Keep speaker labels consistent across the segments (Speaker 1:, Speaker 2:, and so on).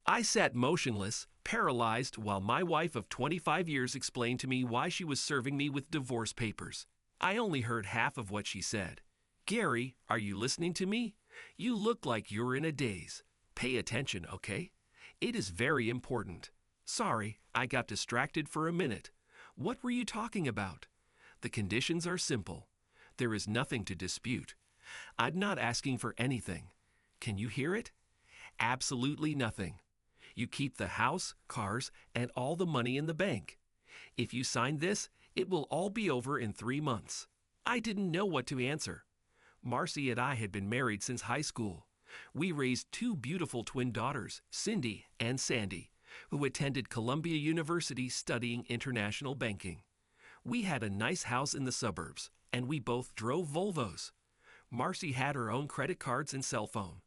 Speaker 1: I sat motionless, paralyzed, while my wife of 25 years explained to me why she was serving me with divorce papers. I only heard half of what she said. Gary, are you listening to me? You look like you're in a daze. Pay attention, okay? It is very important. Sorry, I got distracted for a minute. What were you talking about? The conditions are simple. There is nothing to dispute. I'm not asking for anything. Can you hear it? Absolutely nothing. You keep the house, cars, and all the money in the bank. If you sign this, it will all be over in 3 months. I didn't know what to answer. Marcy and I had been married since high school. We raised 2 beautiful twin daughters, Cindy and Sandy, who attended Columbia University studying international banking. We had a nice house in the suburbs, and we both drove Volvos. Marcy had her own credit cards and cell phone.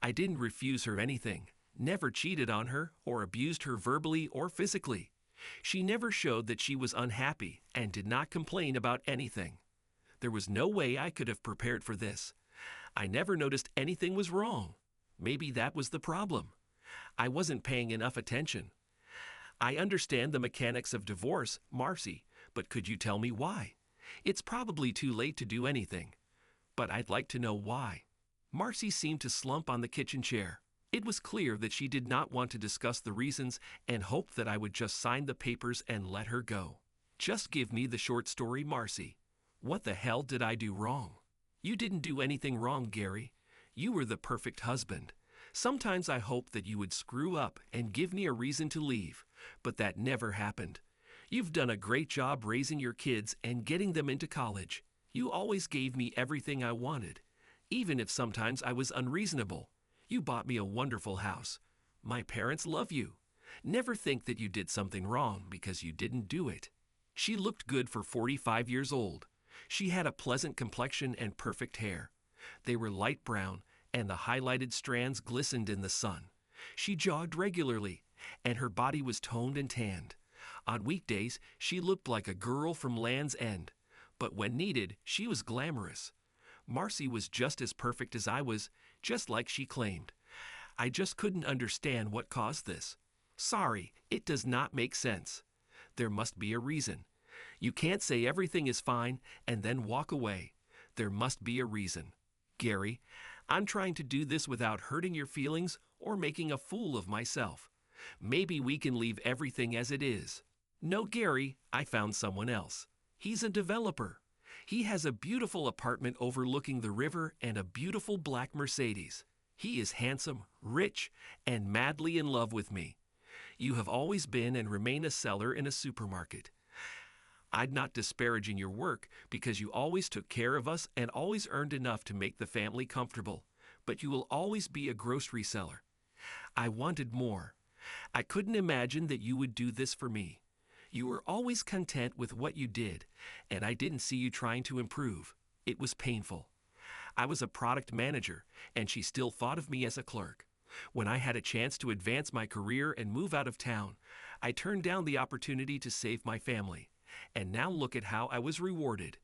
Speaker 1: I didn't refuse her anything, never cheated on her or abused her verbally or physically. She never showed that she was unhappy and did not complain about anything. There was no way I could have prepared for this. I never noticed anything was wrong. Maybe that was the problem. I wasn't paying enough attention. I understand the mechanics of divorce, Marcy, but could you tell me why? It's probably too late to do anything, but I'd like to know why. Marcy seemed to slump on the kitchen chair. It was clear that she did not want to discuss the reasons and hoped that I would just sign the papers and let her go. Just give me the short story, Marcy. What the hell did I do wrong? You didn't do anything wrong, Gary. You were the perfect husband. Sometimes I hoped that you would screw up and give me a reason to leave, but that never happened. You've done a great job raising your kids and getting them into college. You always gave me everything I wanted, even if sometimes I was unreasonable. You bought me a wonderful house. My parents love you. Never think that you did something wrong because you didn't do it. She looked good for 45 years old. She had a pleasant complexion and perfect hair. They were light brown, and the highlighted strands glistened in the sun. She jogged regularly, and her body was toned and tanned. On weekdays, she looked like a girl from Land's End, but when needed, she was glamorous. Marcy was just as perfect as I was, just like she claimed. I just couldn't understand what caused this. Sorry, it does not make sense. There must be a reason. You can't say everything is fine and then walk away. There must be a reason. Gary, I'm trying to do this without hurting your feelings or making a fool of myself. Maybe we can leave everything as it is. No, Gary, I found someone else. He's a developer. He has a beautiful apartment overlooking the river and a beautiful black Mercedes. He is handsome, rich, and madly in love with me. You have always been and remain a seller in a supermarket. I'm not disparaging your work because you always took care of us and always earned enough to make the family comfortable, but you will always be a grocery seller. I wanted more. I couldn't imagine that you would do this for me. You were always content with what you did, and I didn't see you trying to improve. It was painful. I was a product manager, and she still thought of me as a clerk. When I had a chance to advance my career and move out of town, I turned down the opportunity to save my family. And now look at how I was rewarded.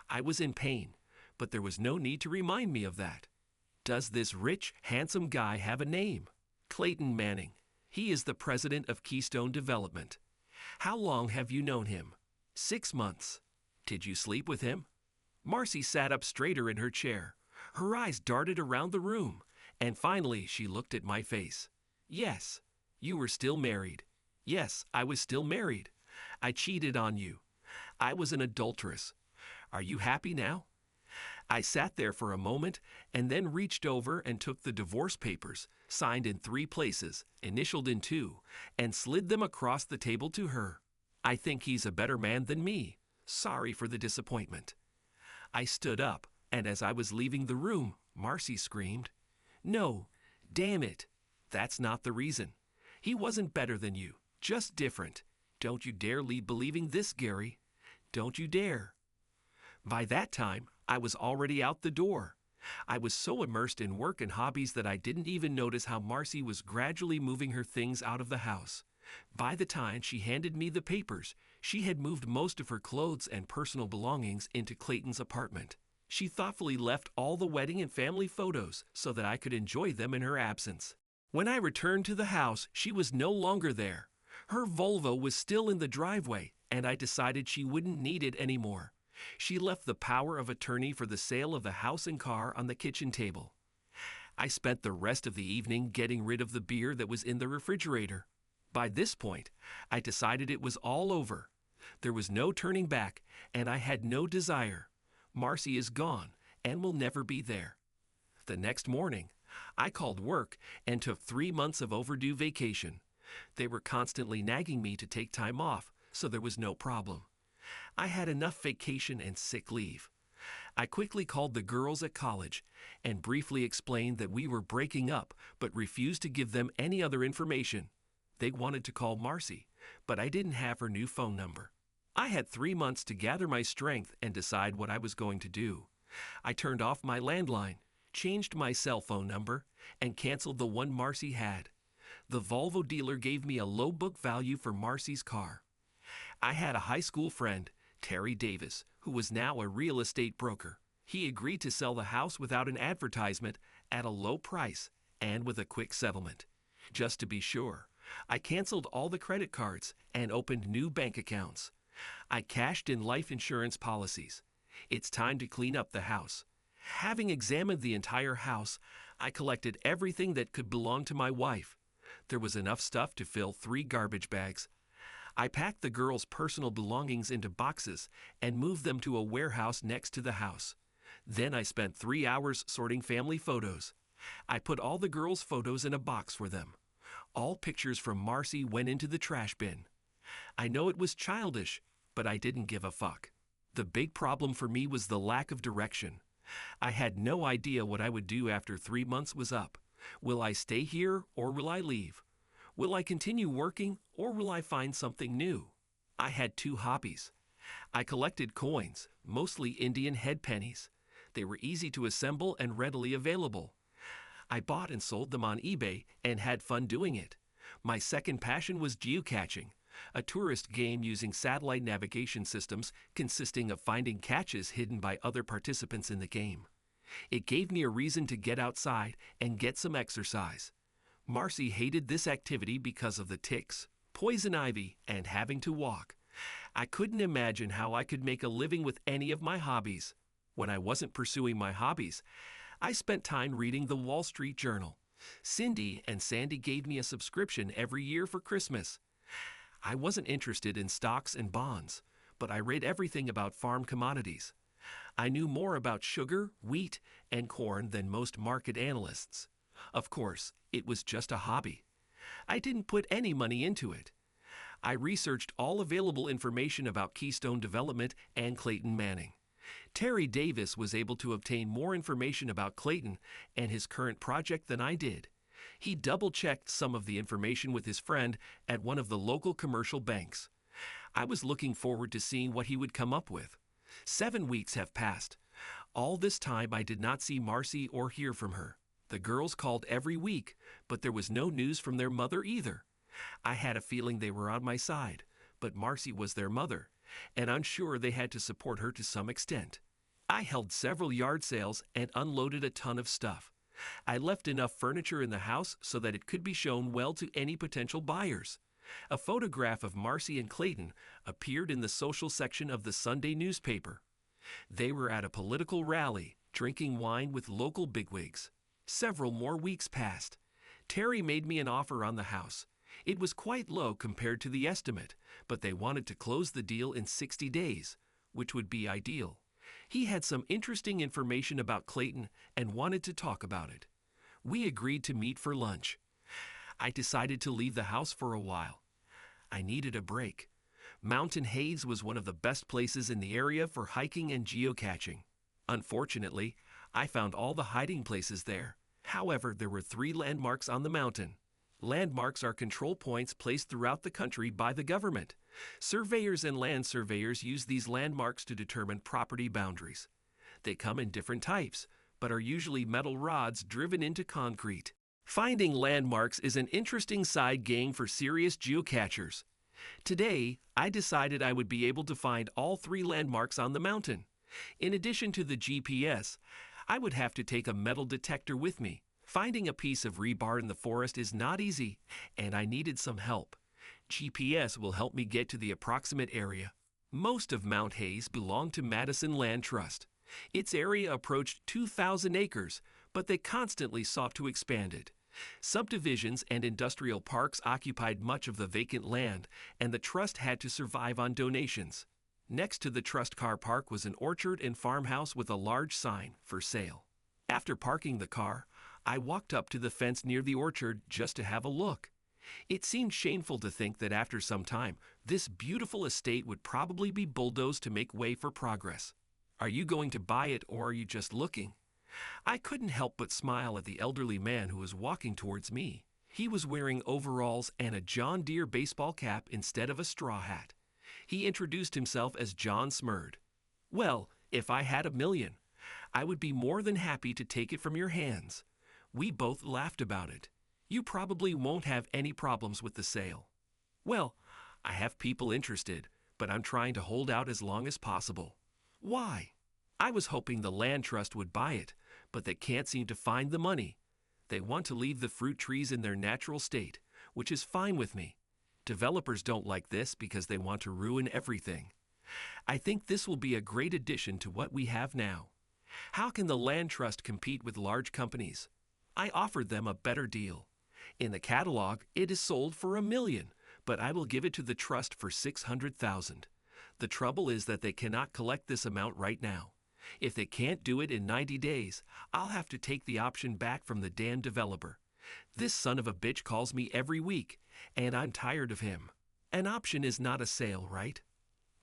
Speaker 1: I was in pain, but there was no need to remind me of that. Does this rich, handsome guy have a name? Clayton Manning. He is the president of Keystone Development. How long have you known him? 6 months. Did you sleep with him? Marcy sat up straighter in her chair. Her eyes darted around the room, and finally she looked at my face. Yes, you were still married. Yes, I was still married. I cheated on you. I was an adulteress. Are you happy now? I sat there for a moment and then reached over and took the divorce papers, signed in 3 places, initialed in 2, and slid them across the table to her. I think he's a better man than me. Sorry for the disappointment. I stood up, and as I was leaving the room, Marcy screamed, "No, damn it. That's not the reason. He wasn't better than you, just different. Don't you dare leave believing this, Gary. Don't you dare." By that time, I was already out the door. I was so immersed in work and hobbies that I didn't even notice how Marcy was gradually moving her things out of the house. By the time she handed me the papers, she had moved most of her clothes and personal belongings into Clayton's apartment. She thoughtfully left all the wedding and family photos so that I could enjoy them in her absence. When I returned to the house, she was no longer there. Her Volvo was still in the driveway, and I decided she wouldn't need it anymore. She left the power of attorney for the sale of the house and car on the kitchen table. I spent the rest of the evening getting rid of the beer that was in the refrigerator. By this point, I decided it was all over. There was no turning back, and I had no desire. Marcy is gone and will never be there. The next morning, I called work and took 3 months of overdue vacation. They were constantly nagging me to take time off, so there was no problem. I had enough vacation and sick leave. I quickly called the girls at college and briefly explained that we were breaking up but refused to give them any other information. They wanted to call Marcy, but I didn't have her new phone number. I had 3 months to gather my strength and decide what I was going to do. I turned off my landline, changed my cell phone number, and canceled the one Marcy had. The Volvo dealer gave me a low book value for Marcy's car. I had a high school friend, Terry Davis, who was now a real estate broker. He agreed to sell the house without an advertisement at a low price and with a quick settlement. Just to be sure, I canceled all the credit cards and opened new bank accounts. I cashed in life insurance policies. It's time to clean up the house. Having examined the entire house, I collected everything that could belong to my wife. There was enough stuff to fill 3 garbage bags. I packed the girls' personal belongings into boxes and moved them to a warehouse next to the house. Then I spent 3 hours sorting family photos. I put all the girls' photos in a box for them. All pictures from Marcy went into the trash bin. I know it was childish, but I didn't give a fuck. The big problem for me was the lack of direction. I had no idea what I would do after 3 months was up. Will I stay here or will I leave? Will I continue working or will I find something new? I had 2 hobbies. I collected coins, mostly Indian head pennies. They were easy to assemble and readily available. I bought and sold them on eBay and had fun doing it. My second passion was geocaching, a tourist game using satellite navigation systems consisting of finding caches hidden by other participants in the game. It gave me a reason to get outside and get some exercise. Marcy hated this activity because of the ticks, poison ivy, and having to walk. I couldn't imagine how I could make a living with any of my hobbies. When I wasn't pursuing my hobbies, I spent time reading the Wall Street Journal. Cindy and Sandy gave me a subscription every year for Christmas. I wasn't interested in stocks and bonds, but I read everything about farm commodities. I knew more about sugar, wheat, and corn than most market analysts. Of course, it was just a hobby. I didn't put any money into it. I researched all available information about Keystone Development and Clayton Manning. Terry Davis was able to obtain more information about Clayton and his current project than I did. He double-checked some of the information with his friend at one of the local commercial banks. I was looking forward to seeing what he would come up with. 7 weeks have passed. All this time I did not see Marcy or hear from her. The girls called every week, but there was no news from their mother either. I had a feeling they were on my side, but Marcy was their mother, and I'm sure they had to support her to some extent. I held several yard sales and unloaded a ton of stuff. I left enough furniture in the house so that it could be shown well to any potential buyers. A photograph of Marcy and Clayton appeared in the social section of the Sunday newspaper. They were at a political rally, drinking wine with local bigwigs. Several more weeks passed. Terry made me an offer on the house. It was quite low compared to the estimate, but they wanted to close the deal in 60 days, which would be ideal. He had some interesting information about Clayton and wanted to talk about it. We agreed to meet for lunch. I decided to leave the house for a while. I needed a break. Mountain Haze was one of the best places in the area for hiking and geocaching. Unfortunately, I found all the hiding places there. However, there were 3 landmarks on the mountain. Landmarks are control points placed throughout the country by the government. Surveyors and land surveyors use these landmarks to determine property boundaries. They come in different types, but are usually metal rods driven into concrete. Finding landmarks is an interesting side game for serious geocachers. Today, I decided I would be able to find all 3 landmarks on the mountain. In addition to the GPS, I would have to take a metal detector with me. Finding a piece of rebar in the forest is not easy, and I needed some help. GPS will help me get to the approximate area. Most of Mount Hayes belonged to Madison Land Trust. Its area approached 2,000 acres, but they constantly sought to expand it. Subdivisions and industrial parks occupied much of the vacant land, and the trust had to survive on donations. Next to the trust car park was an orchard and farmhouse with a large sign, "For sale." After parking the car, I walked up to the fence near the orchard just to have a look. It seemed shameful to think that after some time, this beautiful estate would probably be bulldozed to make way for progress. Are you going to buy it, or are you just looking? I couldn't help but smile at the elderly man who was walking towards me. He was wearing overalls and a John Deere baseball cap instead of a straw hat. He introduced himself as John Smurd. "Well, if I had $1 million, I would be more than happy to take it from your hands." We both laughed about it. "You probably won't have any problems with the sale." "Well, I have people interested, but I'm trying to hold out as long as possible." "Why?" "I was hoping the land trust would buy it, but they can't seem to find the money. They want to leave the fruit trees in their natural state, which is fine with me. Developers don't like this because they want to ruin everything. I think this will be a great addition to what we have now. How can the land trust compete with large companies?" I offered them a better deal. "In the catalog, it is sold for $1 million, but I will give it to the trust for $600,000. The trouble is that they cannot collect this amount right now. If they can't do it in 90 days, I'll have to take the option back from the damn developer. This son of a bitch calls me every week, and I'm tired of him." An option is not a sale, right?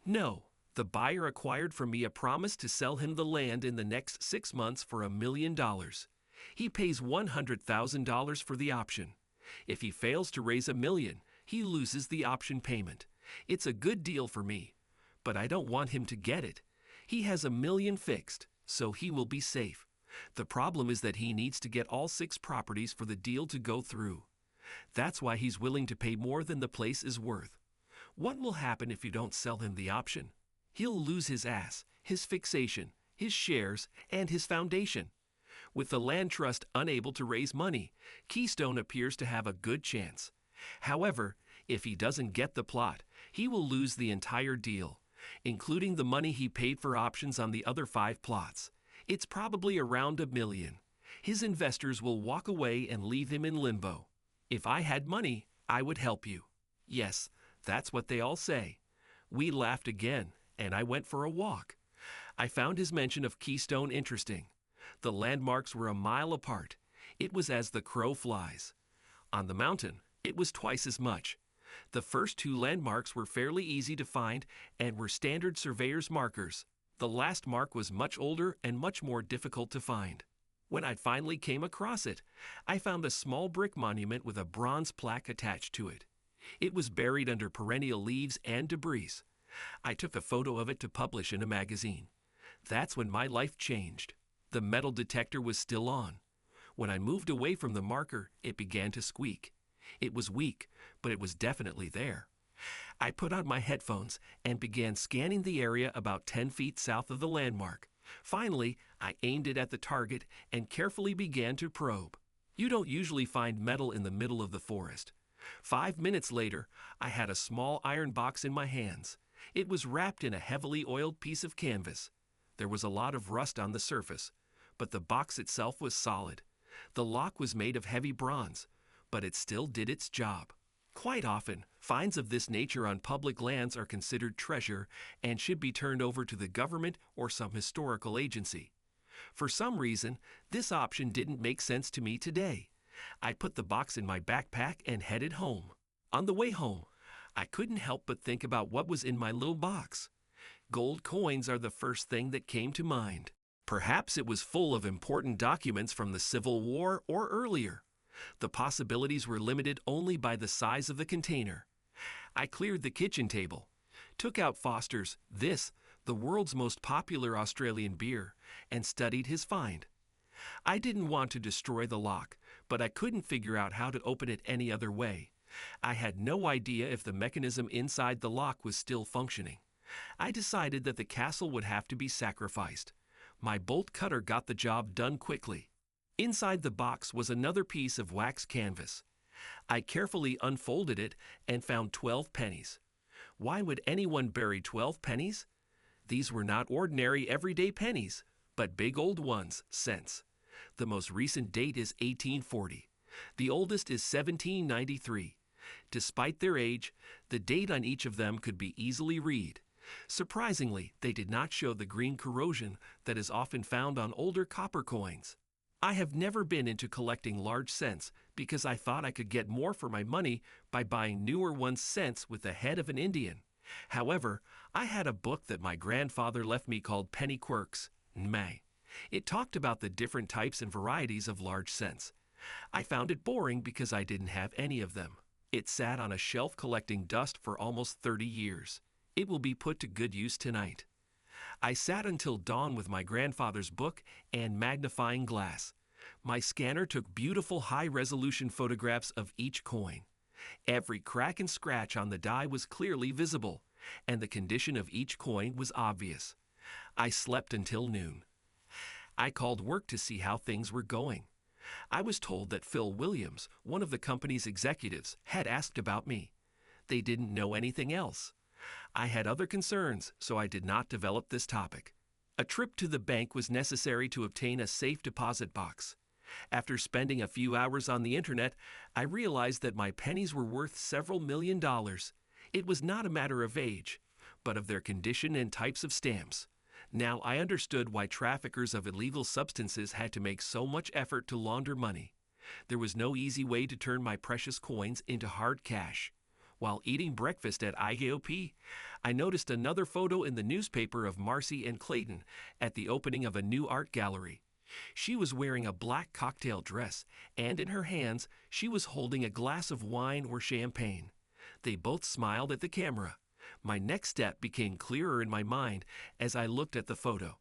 Speaker 1: No. The buyer acquired from me a promise to sell him the land in the next 6 months for $1 million. He pays $100,000 for the option. If he fails to raise $1 million, he loses the option payment. It's a good deal for me, but I don't want him to get it. He has $1 million fixed, so he will be safe. The problem is that he needs to get all 6 properties for the deal to go through. That's why he's willing to pay more than the place is worth. What will happen if you don't sell him the option? He'll lose his ass, his fixation, his shares, and his foundation. With the land trust unable to raise money, Keystone appears to have a good chance. However, if he doesn't get the plot, he will lose the entire deal, including the money he paid for options on the other 5 plots. It's probably around $1 million. His investors will walk away and leave him in limbo. If I had money, I would help you. Yes, that's what they all say. We laughed again, and I went for a walk. I found his mention of Keystone interesting. The landmarks were a mile apart. It was as the crow flies. On the mountain, it was twice as much. The first 2 landmarks were fairly easy to find and were standard surveyor's markers. The last mark was much older and much more difficult to find. When I finally came across it, I found a small brick monument with a bronze plaque attached to it. It was buried under perennial leaves and debris. I took a photo of it to publish in a magazine. That's when my life changed. The metal detector was still on. When I moved away from the marker, it began to squeak. It was weak, but it was definitely there. I put on my headphones and began scanning the area about 10 feet south of the landmark. Finally, I aimed it at the target and carefully began to probe. You don't usually find metal in the middle of the forest. 5 minutes later, I had a small iron box in my hands. It was wrapped in a heavily oiled piece of canvas. There was a lot of rust on the surface, but the box itself was solid. The lock was made of heavy bronze, but it still did its job. Quite often, finds of this nature on public lands are considered treasure and should be turned over to the government or some historical agency. For some reason, this option didn't make sense to me today. I put the box in my backpack and headed home. On the way home, I couldn't help but think about what was in my little box. Gold coins are the first thing that came to mind. Perhaps it was full of important documents from the Civil War or earlier. The possibilities were limited only by the size of the container. I cleared the kitchen table, took out Foster's This, the world's most popular Australian beer, and studied his find. I didn't want to destroy the lock, but I couldn't figure out how to open it any other way. I had no idea if the mechanism inside the lock was still functioning. I decided that the castle would have to be sacrificed. My bolt cutter got the job done quickly. Inside the box was another piece of wax canvas. I carefully unfolded it and found 12 pennies. Why would anyone bury 12 pennies? These were not ordinary everyday pennies, but big old ones, cents. The most recent date is 1840. The oldest is 1793. Despite their age, the date on each of them could be easily read. Surprisingly, they did not show the green corrosion that is often found on older copper coins. I have never been into collecting large cents because I thought I could get more for my money by buying newer ones cents with the head of an Indian. However, I had a book that my grandfather left me called Penny Quirks, May. It talked about the different types and varieties of large cents. I found it boring because I didn't have any of them. It sat on a shelf collecting dust for almost 30 years. It will be put to good use tonight. I sat until dawn with my grandfather's book and magnifying glass. My scanner took beautiful high-resolution photographs of each coin. Every crack and scratch on the die was clearly visible, and the condition of each coin was obvious. I slept until noon. I called work to see how things were going. I was told that Phil Williams, one of the company's executives, had asked about me. They didn't know anything else. I had other concerns, so I did not develop this topic. A trip to the bank was necessary to obtain a safe deposit box. After spending a few hours on the internet, I realized that my pennies were worth several $1,000,000. It was not a matter of age, but of their condition and types of stamps. Now I understood why traffickers of illegal substances had to make so much effort to launder money. There was no easy way to turn my precious coins into hard cash. While eating breakfast at IGOP, I noticed another photo in the newspaper of Marcy and Clayton at the opening of a new art gallery. She was wearing a black cocktail dress, and in her hands she was holding a glass of wine or champagne. They both smiled at the camera. My next step became clearer in my mind as I looked at the photo.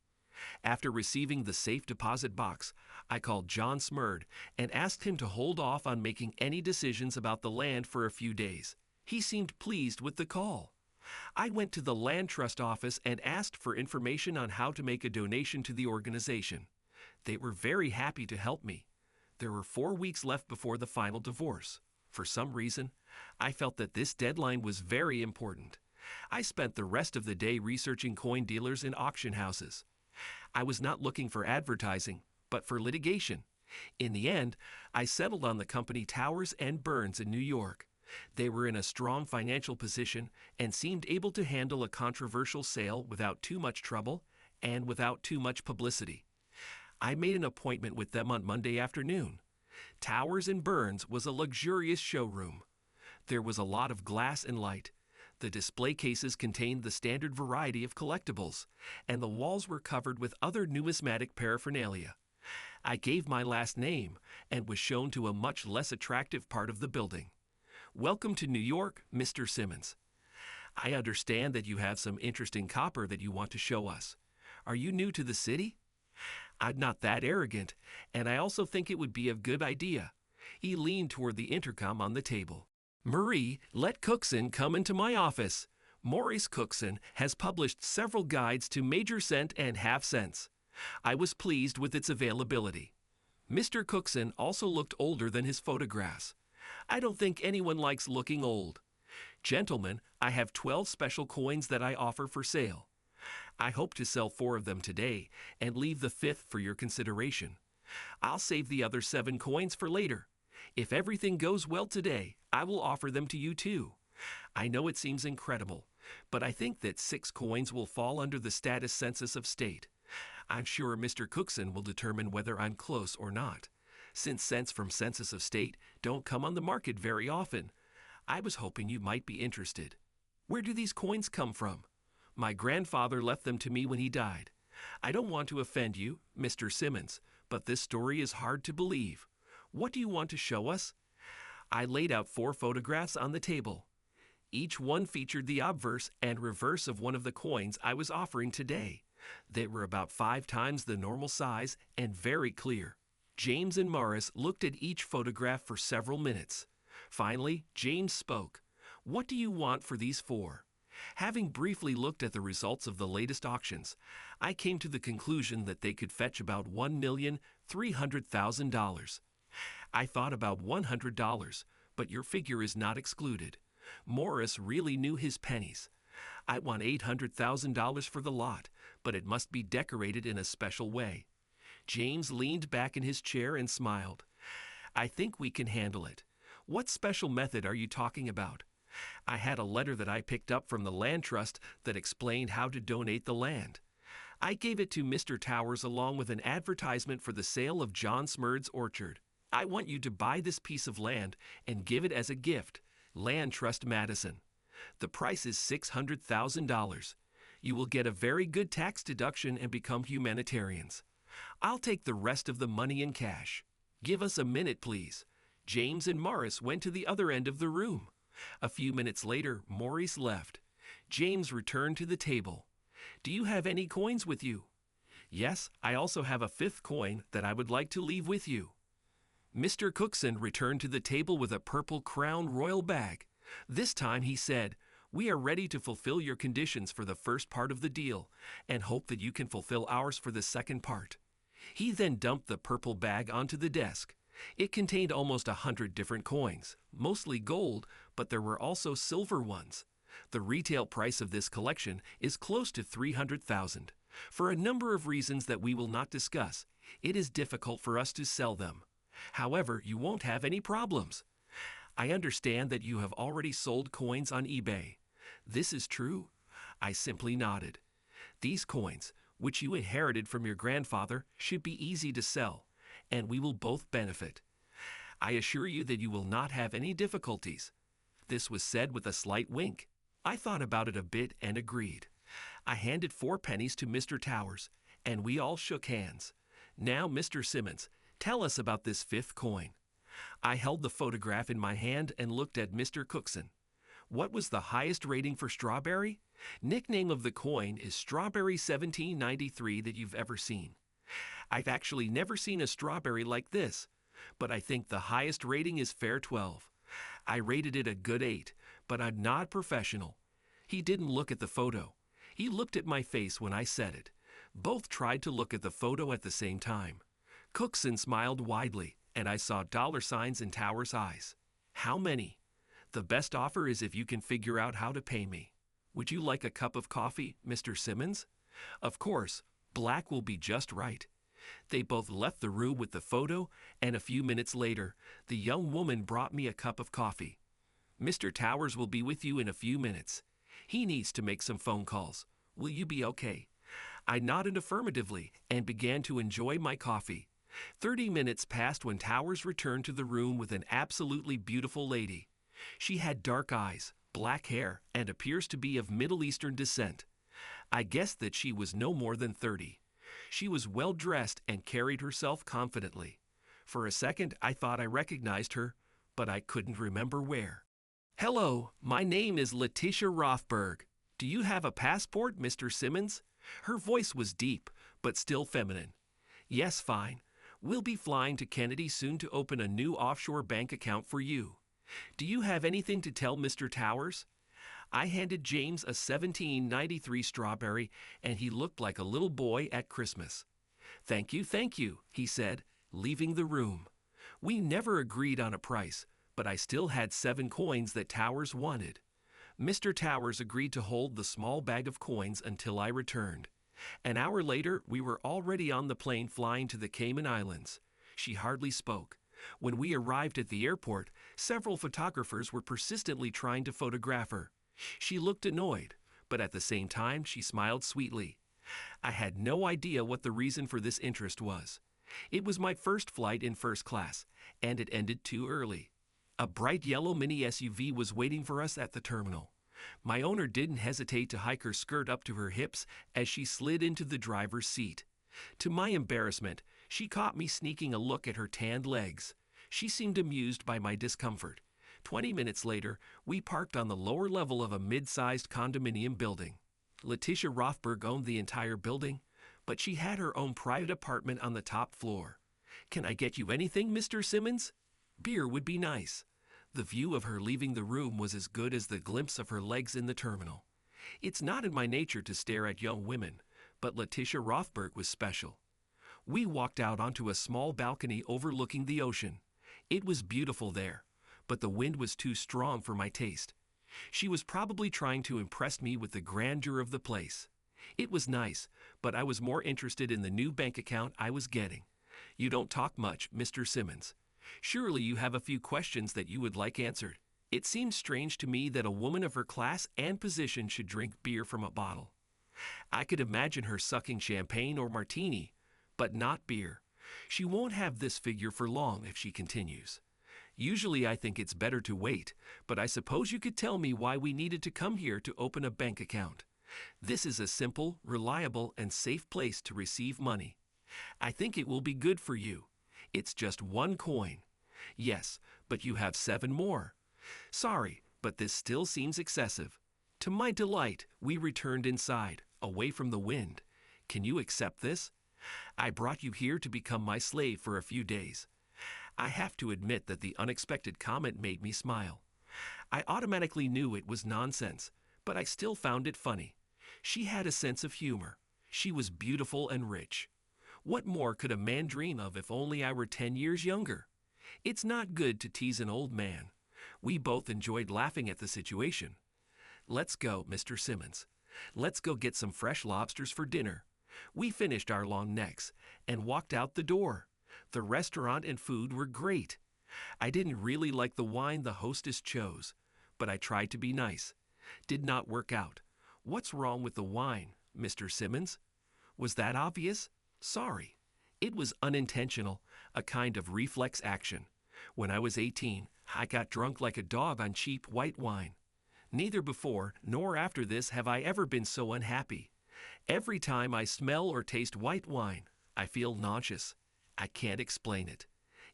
Speaker 1: After receiving the safe deposit box, I called John Smurd and asked him to hold off on making any decisions about the land for a few days. He seemed pleased with the call. I went to the Land Trust office and asked for information on how to make a donation to the organization. They were very happy to help me. There were 4 weeks left before the final divorce. For some reason, I felt that this deadline was very important. I spent the rest of the day researching coin dealers and auction houses. I was not looking for advertising, but for litigation. In the end, I settled on the company Towers and Burns in New York. They were in a strong financial position and seemed able to handle a controversial sale without too much trouble and without too much publicity. I made an appointment with them on Monday afternoon. Towers and Burns was a luxurious showroom. There was a lot of glass and light. The display cases contained the standard variety of collectibles, and the walls were covered with other numismatic paraphernalia. I gave my last name and was shown to a much less attractive part of the building. Welcome to New York, Mr. Simmons. I understand that you have some interesting copper that you want to show us. Are you new to the city? I'm not that arrogant, and I also think it would be a good idea. He leaned toward the intercom on the table. Marie, let Cookson come into my office. Maurice Cookson has published several guides to major cent and half cents. I was pleased with its availability. Mr. Cookson also looked older than his photographs. I don't think anyone likes looking old. Gentlemen, I have 12 special coins that I offer for sale. I hope to sell 4 of them today and leave the 5th for your consideration. I'll save the other 7 coins for later. If everything goes well today, I will offer them to you too. I know it seems incredible, but I think that 6 coins will fall under the status census of state. I'm sure Mr. Cookson will determine whether I'm close or not. Since cents from census of state don't come on the market very often, I was hoping you might be interested. Where do these coins come from? My grandfather left them to me when he died. I don't want to offend you, Mr. Simmons, but this story is hard to believe. What do you want to show us? I laid out 4 photographs on the table. Each one featured the obverse and reverse of one of the coins I was offering today. They were about 5 times the normal size and very clear. James and Morris looked at each photograph for several minutes. Finally, James spoke. What do you want for these 4? Having briefly looked at the results of the latest auctions, I came to the conclusion that they could fetch about $1,300,000. I thought about $100, but your figure is not excluded. Morris really knew his pennies. I want $800,000 for the lot, but it must be decorated in a special way. James leaned back in his chair and smiled. I think we can handle it. What special method are you talking about? I had a letter that I picked up from the land trust that explained how to donate the land. I gave it to Mr. Towers along with an advertisement for the sale of John Smurd's orchard. I want you to buy this piece of land and give it as a gift. Land Trust Madison. The price is $600,000. You will get a very good tax deduction and become humanitarians. I'll take the rest of the money in cash. Give us a minute, please. James and Morris went to the other end of the room. A few minutes later, Maurice left. James returned to the table. Do you have any coins with you? Yes, I also have a fifth coin that I would like to leave with you. Mr. Cookson returned to the table with a purple Crown Royal bag. This time he said, we are ready to fulfill your conditions for the first part of the deal and hope that you can fulfill ours for the second part. He then dumped the purple bag onto the desk. It contained almost 100 different coins, mostly gold, but there were also silver ones. The retail price of this collection is close to $300,000. For a number of reasons that we will not discuss, it is difficult for us to sell them. However, you won't have any problems. I understand that you have already sold coins on eBay. This is true? I simply nodded. These coins, which you inherited from your grandfather, should be easy to sell, and we will both benefit. I assure you that you will not have any difficulties. This was said with a slight wink. I thought about it a bit and agreed. I handed 4 pennies to Mr. Towers, and we all shook hands. Now, Mr. Simmons, tell us about this fifth coin. I held the photograph in my hand and looked at Mr. Cookson. What was the highest rating for strawberry? Nickname of the coin is Strawberry 1793 that you've ever seen. I've actually never seen a strawberry like this, but I think the highest rating is Fair 12. I rated it a good 8, but I'm not professional. He didn't look at the photo. He looked at my face when I said it. Both tried to look at the photo at the same time. Cookson smiled widely, and I saw dollar signs in Towers' eyes. How many? The best offer is if you can figure out how to pay me. Would you like a cup of coffee, Mr. Simmons? Of course, black will be just right. They both left the room with the photo, and a few minutes later, the young woman brought me a cup of coffee. Mr. Towers will be with you in a few minutes. He needs to make some phone calls. Will you be okay? I nodded affirmatively and began to enjoy my coffee. 30 minutes passed when Towers returned to the room with an absolutely beautiful lady. She had dark eyes, black hair, and appears to be of Middle Eastern descent. I guessed that she was no more than 30. She was well dressed and carried herself confidently. For a second, I thought I recognized her, but I couldn't remember where. Hello, my name is Letitia Rothberg. Do you have a passport, Mr. Simmons? Her voice was deep, but still feminine. Yes, fine. We'll be flying to Kennedy soon to open a new offshore bank account for you. Do you have anything to tell Mr. Towers? I handed James a 1793 strawberry, and he looked like a little boy at Christmas. Thank you, he said, leaving the room. We never agreed on a price, but I still had 7 coins that Towers wanted. Mr. Towers agreed to hold the small bag of coins until I returned. An hour later, we were already on the plane flying to the Cayman Islands. She hardly spoke. When we arrived at the airport, several photographers were persistently trying to photograph her. She looked annoyed, but at the same time she smiled sweetly. I had no idea what the reason for this interest was. It was my first flight in first class, and it ended too early. A bright yellow mini SUV was waiting for us at the terminal. My owner didn't hesitate to hike her skirt up to her hips as she slid into the driver's seat. To my embarrassment, she caught me sneaking a look at her tanned legs. She seemed amused by my discomfort. 20 minutes later, we parked on the lower level of a mid-sized condominium building. Letitia Rothberg owned the entire building, but she had her own private apartment on the top floor. Can I get you anything, Mr. Simmons? Beer would be nice. The view of her leaving the room was as good as the glimpse of her legs in the terminal. It's not in my nature to stare at young women, but Letitia Rothberg was special. We walked out onto a small balcony overlooking the ocean. It was beautiful there, but the wind was too strong for my taste. She was probably trying to impress me with the grandeur of the place. It was nice, but I was more interested in the new bank account I was getting. You don't talk much, Mr. Simmons. Surely you have a few questions that you would like answered. It seems strange to me that a woman of her class and position should drink beer from a bottle. I could imagine her sucking champagne or martini, but not beer. She won't have this figure for long if she continues. Usually I think it's better to wait, but I suppose you could tell me why we needed to come here to open a bank account. This is a simple, reliable, and safe place to receive money. I think it will be good for you. It's just one coin. Yes, but you have 7 more. Sorry, but this still seems excessive. To my delight, we returned inside, away from the wind. Can you accept this? I brought you here to become my slave for a few days. I have to admit that the unexpected comment made me smile. I automatically knew it was nonsense, but I still found it funny. She had a sense of humor. She was beautiful and rich. What more could a man dream of if only I were 10 years younger? It's not good to tease an old man. We both enjoyed laughing at the situation. Let's go, Mr. Simmons. Let's go get some fresh lobsters for dinner. We finished our long necks and walked out the door. The restaurant and food were great. I didn't really like the wine the hostess chose, but I tried to be nice. Did not work out. What's wrong with the wine, Mr. Simmons? Was that obvious? Sorry. It was unintentional, a kind of reflex action. When I was 18, I got drunk like a dog on cheap white wine. Neither before nor after this have I ever been so unhappy. Every time I smell or taste white wine, I feel nauseous. I can't explain it.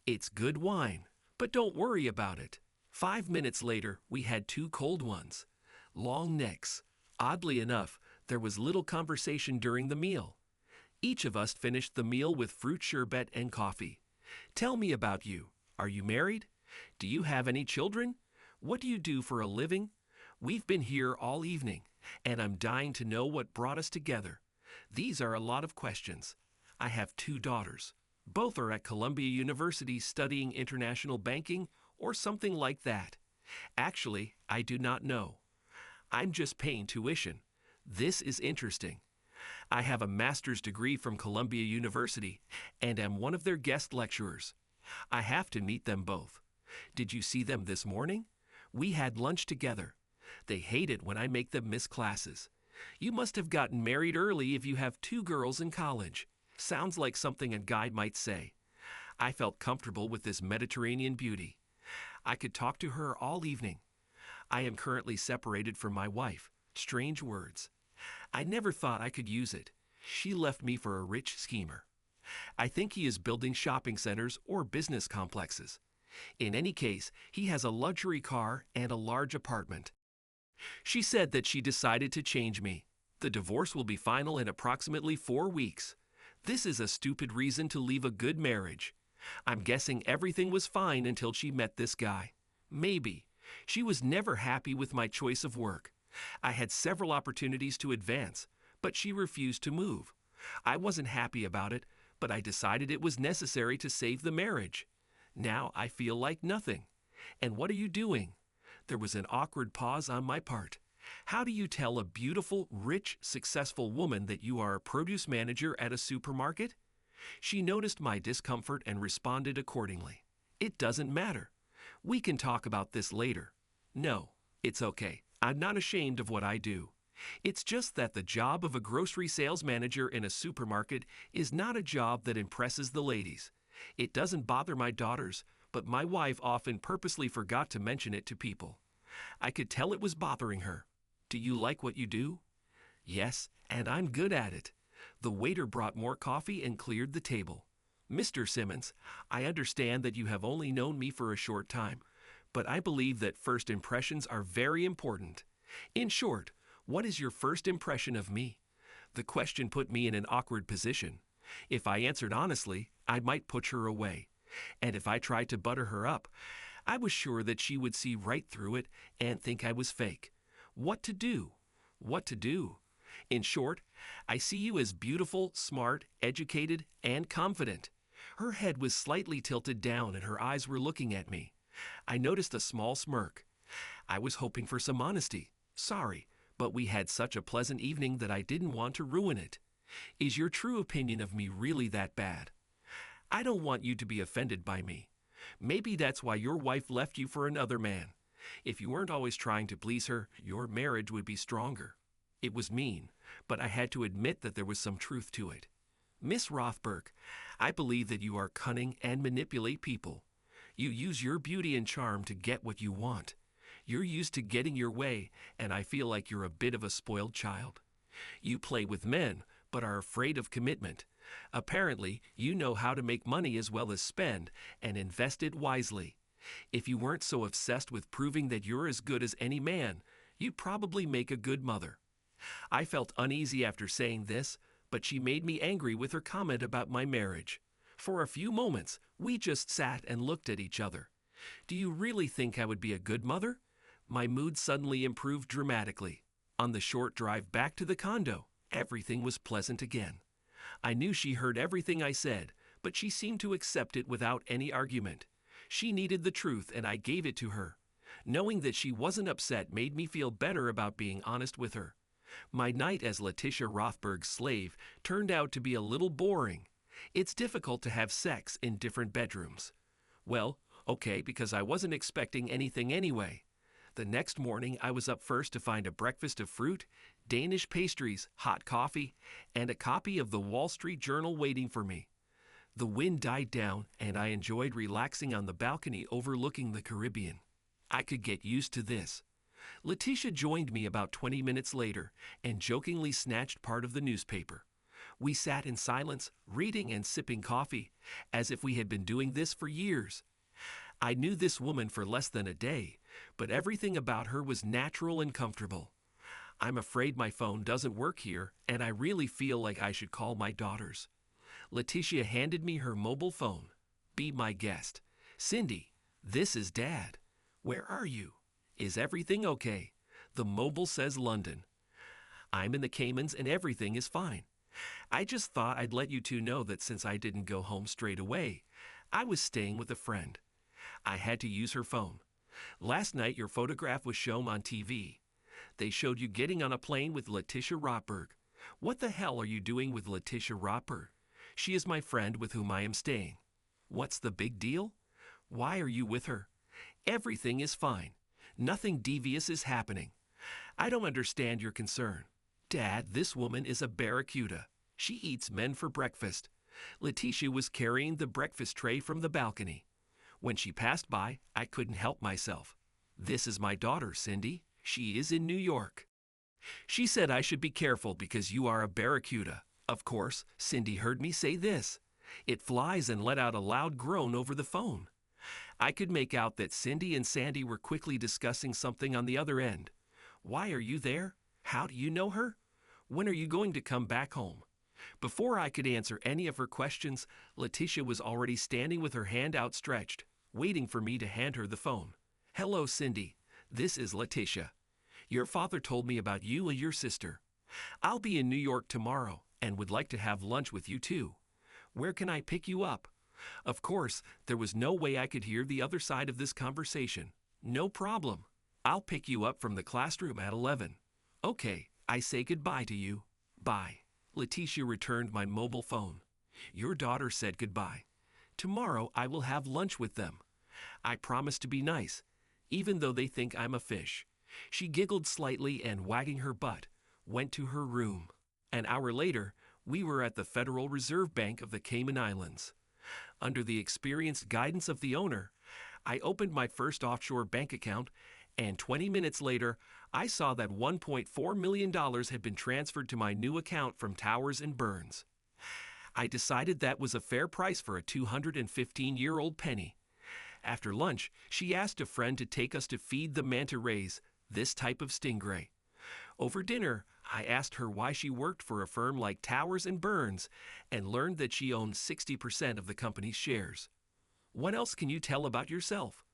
Speaker 1: It's good wine, but don't worry about it. 5 minutes later, we had 2 cold ones. Long necks. Oddly enough, there was little conversation during the meal. Each of us finished the meal with fruit sherbet and coffee. Tell me about you. Are you married? Do you have any children? What do you do for a living? We've been here all evening, and I'm dying to know what brought us together. These are a lot of questions. I have 2 daughters. Both are at Columbia University studying international banking or something like that. Actually, I do not know. I'm just paying tuition. This is interesting. I have a master's degree from Columbia University and am one of their guest lecturers. I have to meet them both. Did you see them this morning? We had lunch together. They hate it when I make them miss classes. You must have gotten married early if you have 2 girls in college. Sounds like something a guy might say. I felt comfortable with this Mediterranean beauty. I could talk to her all evening. I am currently separated from my wife. Strange words. I never thought I could use it. She left me for a rich schemer. I think he is building shopping centers or business complexes. In any case, he has a luxury car and a large apartment. She said that she decided to change me. The divorce will be final in approximately 4 weeks. This is a stupid reason to leave a good marriage. I'm guessing everything was fine until she met this guy. Maybe. She was never happy with my choice of work. I had several opportunities to advance, but she refused to move. I wasn't happy about it, but I decided it was necessary to save the marriage. Now I feel like nothing. And what are you doing? There was an awkward pause on my part. How do you tell a beautiful, rich, successful woman that you are a produce manager at a supermarket? She noticed my discomfort and responded accordingly. It doesn't matter. We can talk about this later. No, it's okay. I'm not ashamed of what I do. It's just that the job of a grocery sales manager in a supermarket is not a job that impresses the ladies. It doesn't bother my daughters, but my wife often purposely forgot to mention it to people. I could tell it was bothering her. Do you like what you do? Yes, and I'm good at it. The waiter brought more coffee and cleared the table. Mr. Simmons, I understand that you have only known me for a short time, but I believe that first impressions are very important. In short, what is your first impression of me? The question put me in an awkward position. If I answered honestly, I might push her away. And if I tried to butter her up, I was sure that she would see right through it and think I was fake. What to do? what to do. In short, I see you as beautiful, smart, educated, and confident. Her head was slightly tilted down and her eyes were looking at me. I noticed a small smirk. I was hoping for some honesty. Sorry, but we had such a pleasant evening that I didn't want to ruin it. Is your true opinion of me really that bad? I don't want you to be offended by me. Maybe that's why your wife left you for another man. If you weren't always trying to please her, your marriage would be stronger. It was mean, but I had to admit that there was some truth to it. Miss Rothberg, I believe that you are cunning and manipulate people. You use your beauty and charm to get what you want. You're used to getting your way, and I feel like you're a bit of a spoiled child. You play with men, but are afraid of commitment. Apparently, you know how to make money as well as spend, and invest it wisely. If you weren't so obsessed with proving that you're as good as any man, you'd probably make a good mother. I felt uneasy after saying this, but she made me angry with her comment about my marriage. For a few moments, we just sat and looked at each other. Do you really think I would be a good mother? My mood suddenly improved dramatically. On the short drive back to the condo, everything was pleasant again. I knew she heard everything I said, but she seemed to accept it without any argument. She needed the truth, and I gave it to her. Knowing that she wasn't upset made me feel better about being honest with her. My night as Letitia Rothberg's slave turned out to be a little boring. It's difficult to have sex in different bedrooms. Well, okay, because I wasn't expecting anything anyway. The next morning, I was up first to find a breakfast of fruit, Danish pastries, hot coffee, and a copy of the Wall Street Journal waiting for me. The wind died down, and I enjoyed relaxing on the balcony overlooking the Caribbean. I could get used to this. Letitia joined me about 20 minutes later and jokingly snatched part of the newspaper. We sat in silence, reading and sipping coffee, as if we had been doing this for years. I knew this woman for less than a day, but everything about her was natural and comfortable. I'm afraid my phone doesn't work here, and I really feel like I should call my daughters. Letitia handed me her mobile phone. Be my guest. Cindy, this is Dad. Where are you? Is everything okay? The mobile says London. I'm in the Caymans and everything is fine. I just thought I'd let you two know that since I didn't go home straight away, I was staying with a friend. I had to use her phone. Last night your photograph was shown on TV. They showed you getting on a plane with Letitia Rothberg. What the hell are you doing with Letitia Rothberg? She is my friend with whom I am staying. What's the big deal? Why are you with her? Everything is fine. Nothing devious is happening. I don't understand your concern. Dad, this woman is a barracuda. She eats men for breakfast. Letitia was carrying the breakfast tray from the balcony. When she passed by, I couldn't help myself. This is my daughter, Cindy. She is in New York. She said I should be careful because you are a barracuda. Of course, Cindy heard me say this. It flies and let out a loud groan over the phone. I could make out that Cindy and Sandy were quickly discussing something on the other end. Why are you there? How do you know her? When are you going to come back home? Before I could answer any of her questions, Letitia was already standing with her hand outstretched, waiting for me to hand her the phone. Hello, Cindy. This is Letitia. Your father told me about you and your sister. I'll be in New York tomorrow and would like to have lunch with you too. Where can I pick you up? Of course, there was no way I could hear the other side of this conversation. No problem. I'll pick you up from the classroom at 11. Okay, I say goodbye to you. Bye. Letitia returned my mobile phone. Your daughter said goodbye. Tomorrow I will have lunch with them. I promise to be nice, even though they think I'm a fish. She giggled slightly and, wagging her butt, went to her room. An hour later, we were at the Federal Reserve Bank of the Cayman Islands. Under the experienced guidance of the owner, I opened my first offshore bank account, and 20 minutes later, I saw that $1.4 million had been transferred to my new account from Towers and Burns. I decided that was a fair price for a 215-year-old penny. After lunch, she asked a friend to take us to feed the manta rays, this type of stingray. Over dinner, I asked her why she worked for a firm like Towers and Burns and learned that she owned 60% of the company's shares. What else can you tell about yourself?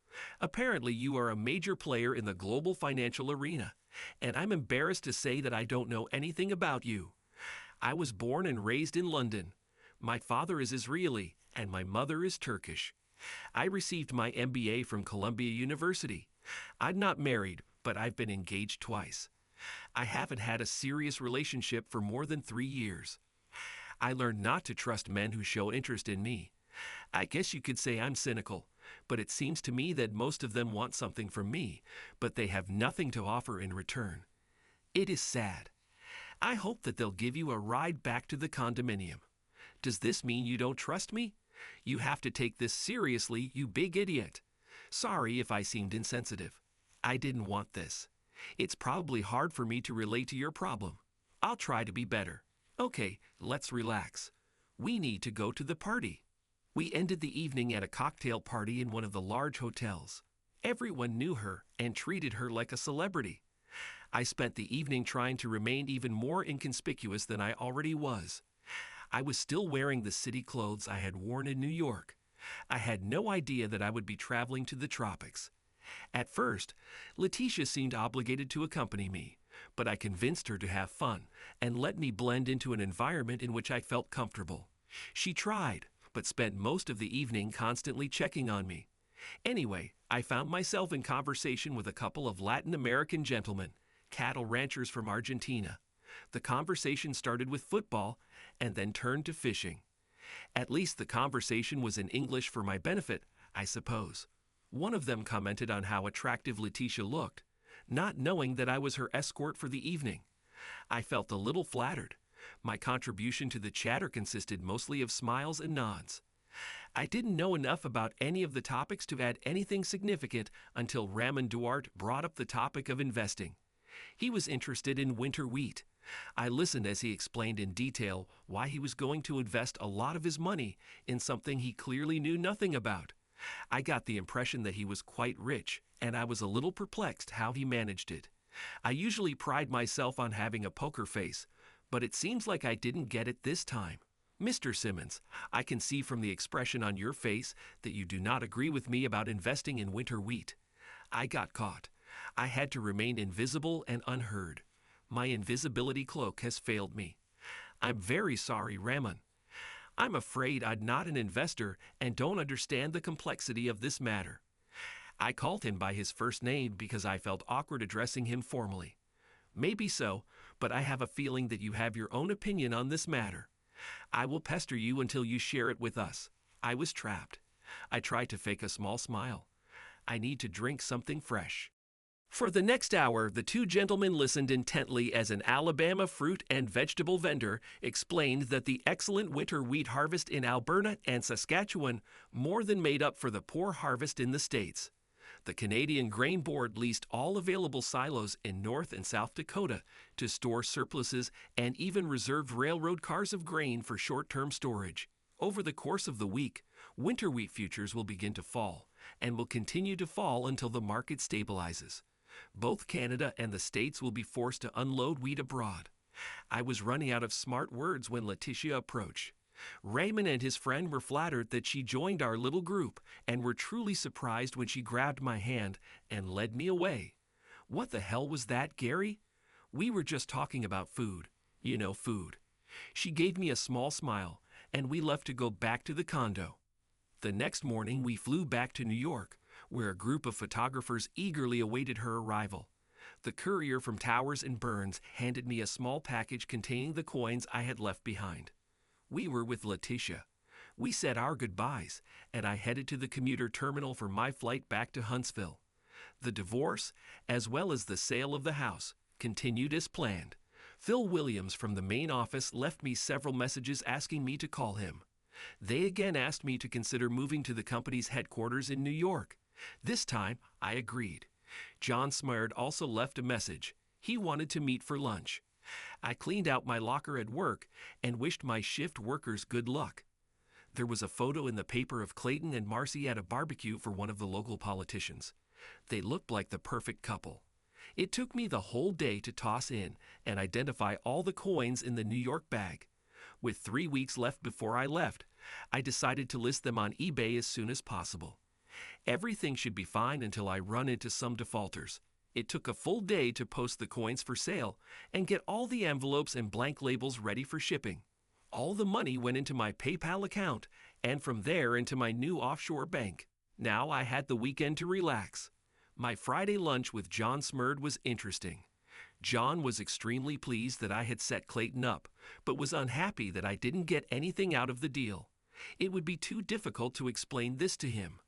Speaker 1: Apparently, you are a major player in the global financial arena, and I'm embarrassed to say that I don't know anything about you. I was born and raised in London. My father is Israeli, and my mother is Turkish. I received my MBA from Columbia University. I'm not married, but I've been engaged twice. I haven't had a serious relationship for more than 3 years. I learned not to trust men who show interest in me. I guess you could say I'm cynical, but it seems to me that most of them want something from me, but they have nothing to offer in return. It is sad. I hope that they'll give you a ride back to the condominium. Does this mean you don't trust me? You have to take this seriously, you big idiot. Sorry if I seemed insensitive. I didn't want this. It's probably hard for me to relate to your problem. I'll try to be better. Okay, let's relax. We need to go to the party. We ended the evening at a cocktail party in one of the large hotels. Everyone knew her and treated her like a celebrity. I spent the evening trying to remain even more inconspicuous than I already was. I was still wearing the city clothes I had worn in New York. I had no idea that I would be traveling to the tropics. At first, Letitia seemed obligated to accompany me, but I convinced her to have fun and let me blend into an environment in which I felt comfortable. She tried, but spent most of the evening constantly checking on me. Anyway, I found myself in conversation with a couple of Latin American gentlemen, cattle ranchers from Argentina. The conversation started with football and then turned to fishing. At least the conversation was in English for my benefit, I suppose. One of them commented on how attractive Letitia looked, not knowing that I was her escort for the evening. I felt a little flattered. My contribution to the chatter consisted mostly of smiles and nods. I didn't know enough about any of the topics to add anything significant until Ramon Duarte brought up the topic of investing. He was interested in winter wheat. I listened as he explained in detail why he was going to invest a lot of his money in something he clearly knew nothing about. I got the impression that he was quite rich, and I was a little perplexed how he managed it. I usually pride myself on having a poker face, but it seems like I didn't get it this time. Mr. Simmons, I can see from the expression on your face that you do not agree with me about investing in winter wheat. I got caught. I had to remain invisible and unheard. My invisibility cloak has failed me. I'm very sorry, Ramon. I'm afraid I'm not an investor and don't understand the complexity of this matter. I called him by his first name because I felt awkward addressing him formally. Maybe so, but I have a feeling that you have your own opinion on this matter. I will pester you until you share it with us. I was trapped. I tried to fake a small smile. I need to drink something fresh. For the next hour, the two gentlemen listened intently as an Alabama fruit and vegetable vendor explained that the excellent winter wheat harvest in Alberta and Saskatchewan more than made up for the poor harvest in the States. The Canadian Grain Board leased all available silos in North and South Dakota to store surpluses and even reserved railroad cars of grain for short-term storage. Over the course of the week, winter wheat futures will begin to fall and will continue to fall until the market stabilizes. Both Canada and the States will be forced to unload wheat abroad. I was running out of smart words when Letitia approached. Raymond and his friend were flattered that she joined our little group and were truly surprised when she grabbed my hand and led me away. What the hell was that, Gary? We were just talking about food. You know, food. She gave me a small smile, and we left to go back to the condo. The next morning, we flew back to New York, where a group of photographers eagerly awaited her arrival. The courier from Towers and Burns handed me a small package containing the coins I had left behind. We were with Letitia. We said our goodbyes, and I headed to the commuter terminal for my flight back to Huntsville. The divorce, as well as the sale of the house, continued as planned. Phil Williams from the main office left me several messages asking me to call him. They again asked me to consider moving to the company's headquarters in New York. This time, I agreed. John Smyard also left a message. He wanted to meet for lunch. I cleaned out my locker at work and wished my shift workers good luck. There was a photo in the paper of Clayton and Marcy at a barbecue for one of the local politicians. They looked like the perfect couple. It took me the whole day to toss in and identify all the coins in the New York bag. With 3 weeks left before I left, I decided to list them on eBay as soon as possible. Everything should be fine until I run into some defaulters. It took a full day to post the coins for sale and get all the envelopes and blank labels ready for shipping. All the money went into my PayPal account and from there into my new offshore bank. Now I had the weekend to relax. My Friday lunch with John Smurd was interesting. John was extremely pleased that I had set Clayton up, but was unhappy that I didn't get anything out of the deal. It would be too difficult to explain this to him.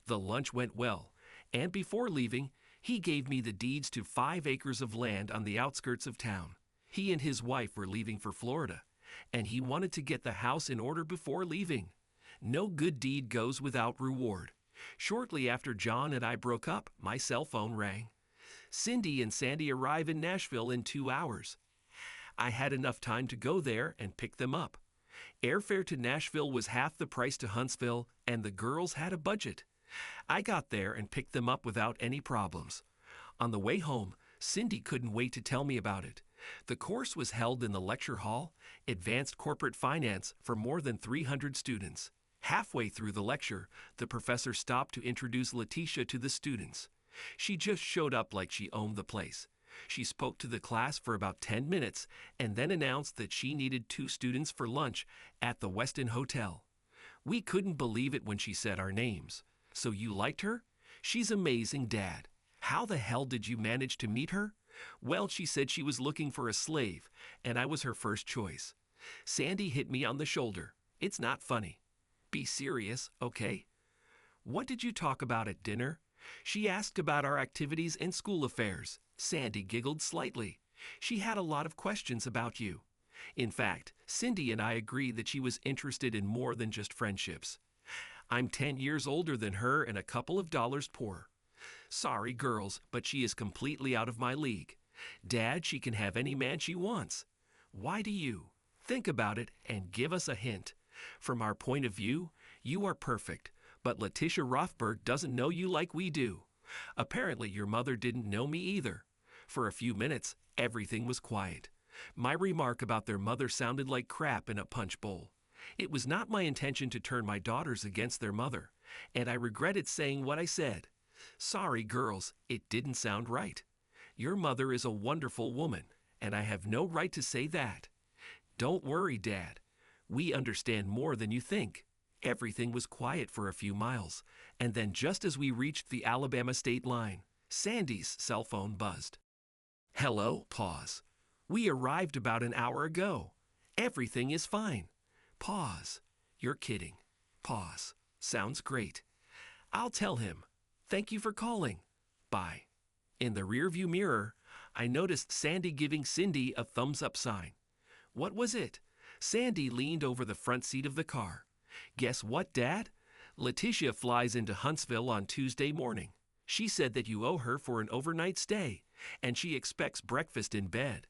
Speaker 1: The lunch went well, and before leaving, he gave me the deeds to 5 acres of land on the outskirts of town. He and his wife were leaving for Florida, and he wanted to get the house in order before leaving. No good deed goes without reward. Shortly after John and I broke up, my cell phone rang. Cindy and Sandy arrive in Nashville in 2 hours. I had enough time to go there and pick them up. Airfare to Nashville was half the price to Huntsville, and the girls had a budget. I got there and picked them up without any problems. On the way home, Cindy couldn't wait to tell me about it. The course was held in the lecture hall, Advanced Corporate Finance, for more than 300 students. Halfway through the lecture, the professor stopped to introduce Letitia to the students. She just showed up like she owned the place. She spoke to the class for about 10 minutes and then announced that she needed 2 students for lunch at the Westin Hotel. We couldn't believe it when she said our names. So you liked her? She's amazing, Dad. How the hell did you manage to meet her? Well, she said she was looking for a slave, and I was her first choice. Sandy hit me on the shoulder. It's not funny. Be serious, okay? What did you talk about at dinner? She asked about our activities and school affairs. Sandy giggled slightly. She had a lot of questions about you. In fact, Cindy and I agreed that she was interested in more than just friendships. I'm 10 years older than her and a couple of dollars poorer. Sorry, girls, but she is completely out of my league. Dad, she can have any man she wants. Why do you? Think about it and give us a hint. From our point of view, you are perfect, but Letitia Rothberg doesn't know you like we do. Apparently, your mother didn't know me either. For a few minutes, everything was quiet. My remark about their mother sounded like crap in a punch bowl. It was not my intention to turn my daughters against their mother, and I regretted saying what I said. Sorry, girls, it didn't sound right. Your mother is a wonderful woman, and I have no right to say that. Don't worry, Dad. We understand more than you think. Everything was quiet for a few miles, and then just as we reached the Alabama state line, Sandy's cell phone buzzed. Hello, pause. We arrived about an hour ago. Everything is fine. Pause. You're kidding. Pause. Sounds great. I'll tell him. Thank you for calling. Bye. In the rearview mirror, I noticed Sandy giving Cindy a thumbs-up sign. What was it? Sandy leaned over the front seat of the car. Guess what, Dad? Letitia flies into Huntsville on Tuesday morning. She said that you owe her for an overnight stay, and she expects breakfast in bed.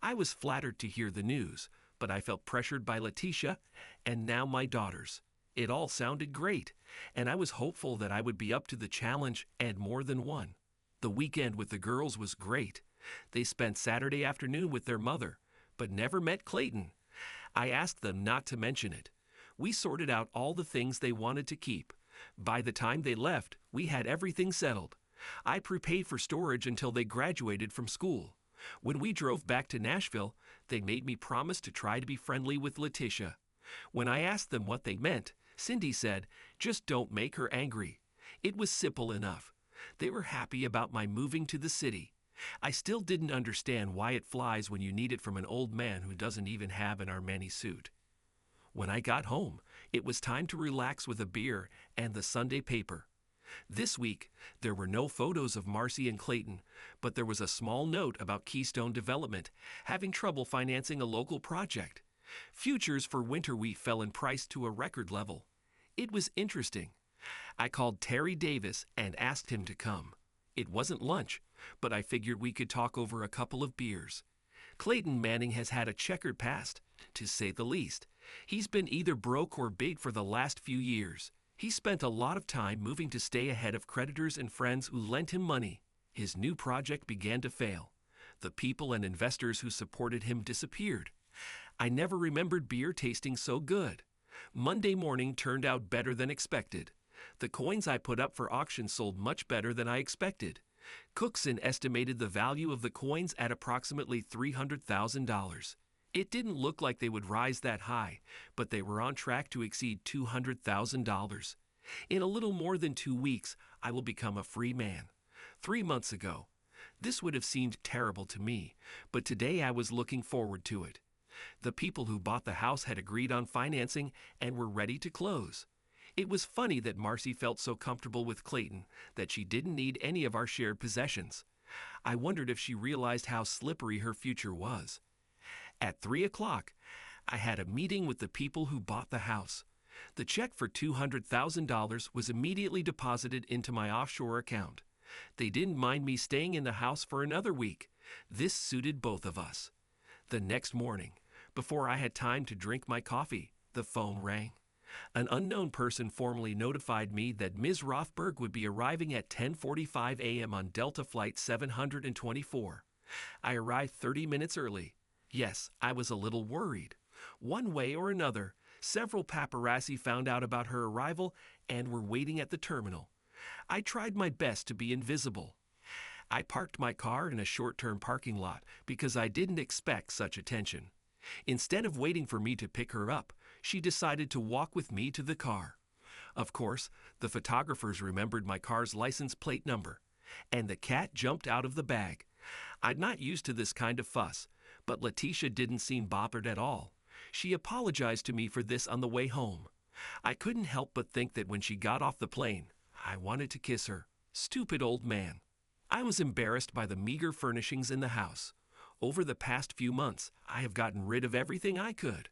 Speaker 1: I was flattered to hear the news, but I felt pressured by Letitia and now my daughters. It all sounded great, and I was hopeful that I would be up to the challenge and more than one. The weekend with the girls was great. They spent Saturday afternoon with their mother, but never met Clayton. I asked them not to mention it. We sorted out all the things they wanted to keep. By the time they left, we had everything settled. I prepaid for storage until they graduated from school. When we drove back to Nashville, they made me promise to try to be friendly with Letitia. When I asked them what they meant, Cindy said, just don't make her angry. It was simple enough. They were happy about my moving to the city. I still didn't understand why it flies when you need it from an old man who doesn't even have an Armani suit. When I got home, it was time to relax with a beer and the Sunday paper. This week, there were no photos of Marcy and Clayton, but there was a small note about Keystone Development having trouble financing a local project. Futures for winter wheat fell in price to a record level. It was interesting. I called Terry Davis and asked him to come. It wasn't lunch, but I figured we could talk over a couple of beers. Clayton Manning has had a checkered past, to say the least. He's been either broke or big for the last few years. He spent a lot of time moving to stay ahead of creditors and friends who lent him money. His new project began to fail. The people and investors who supported him disappeared. I never remembered beer tasting so good. Monday morning turned out better than expected. The coins I put up for auction sold much better than I expected. Cookson estimated the value of the coins at approximately $300,000. It didn't look like they would rise that high, but they were on track to exceed $200,000. In a little more than 2 weeks, I will become a free man. 3 months ago, this would have seemed terrible to me, but today I was looking forward to it. The people who bought the house had agreed on financing and were ready to close. It was funny that Marcy felt so comfortable with Clayton that she didn't need any of our shared possessions. I wondered if she realized how slippery her future was. At 3 o'clock, I had a meeting with the people who bought the house. The check for $200,000 was immediately deposited into my offshore account. They didn't mind me staying in the house for another week. This suited both of us. The next morning, before I had time to drink my coffee, the phone rang. An unknown person formally notified me that Ms. Rothberg would be arriving at 10:45 a.m. on Delta Flight 724. I arrived 30 minutes early. Yes, I was a little worried. One way or another, several paparazzi found out about her arrival and were waiting at the terminal. I tried my best to be invisible. I parked my car in a short-term parking lot because I didn't expect such attention. Instead of waiting for me to pick her up, she decided to walk with me to the car. Of course, the photographers remembered my car's license plate number, and the cat jumped out of the bag. I'm not used to this kind of fuss, but Letitia didn't seem bothered at all. She apologized to me for this on the way home. I couldn't help but think that when she got off the plane, I wanted to kiss her. Stupid old man. I was embarrassed by the meager furnishings in the house. Over the past few months, I have gotten rid of everything I could.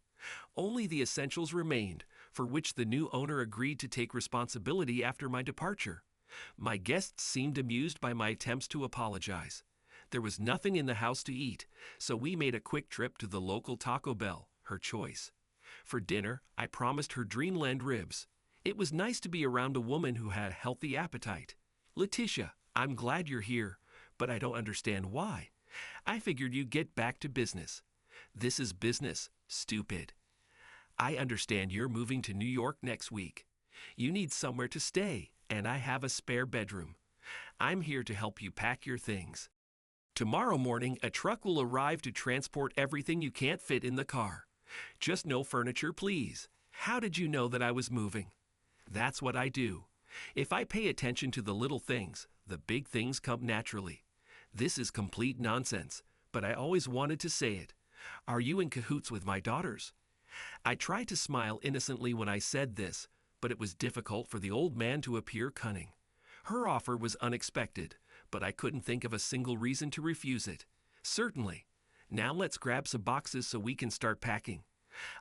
Speaker 1: Only the essentials remained, for which the new owner agreed to take responsibility after my departure. My guests seemed amused by my attempts to apologize. There was nothing in the house to eat, so we made a quick trip to the local Taco Bell, her choice. For dinner, I promised her Dreamland ribs. It was nice to be around a woman who had a healthy appetite. Letitia, I'm glad you're here, but I don't understand why. I figured you'd get back to business. This is business, stupid. I understand you're moving to New York next week. You need somewhere to stay, and I have a spare bedroom. I'm here to help you pack your things. Tomorrow morning, a truck will arrive to transport everything you can't fit in the car. Just no furniture, please. How did you know that I was moving? That's what I do. If I pay attention to the little things, the big things come naturally. This is complete nonsense, but I always wanted to say it. Are you in cahoots with my daughters? I tried to smile innocently when I said this, but it was difficult for the old man to appear cunning. Her offer was unexpected, but I couldn't think of a single reason to refuse it. Certainly. Now let's grab some boxes so we can start packing.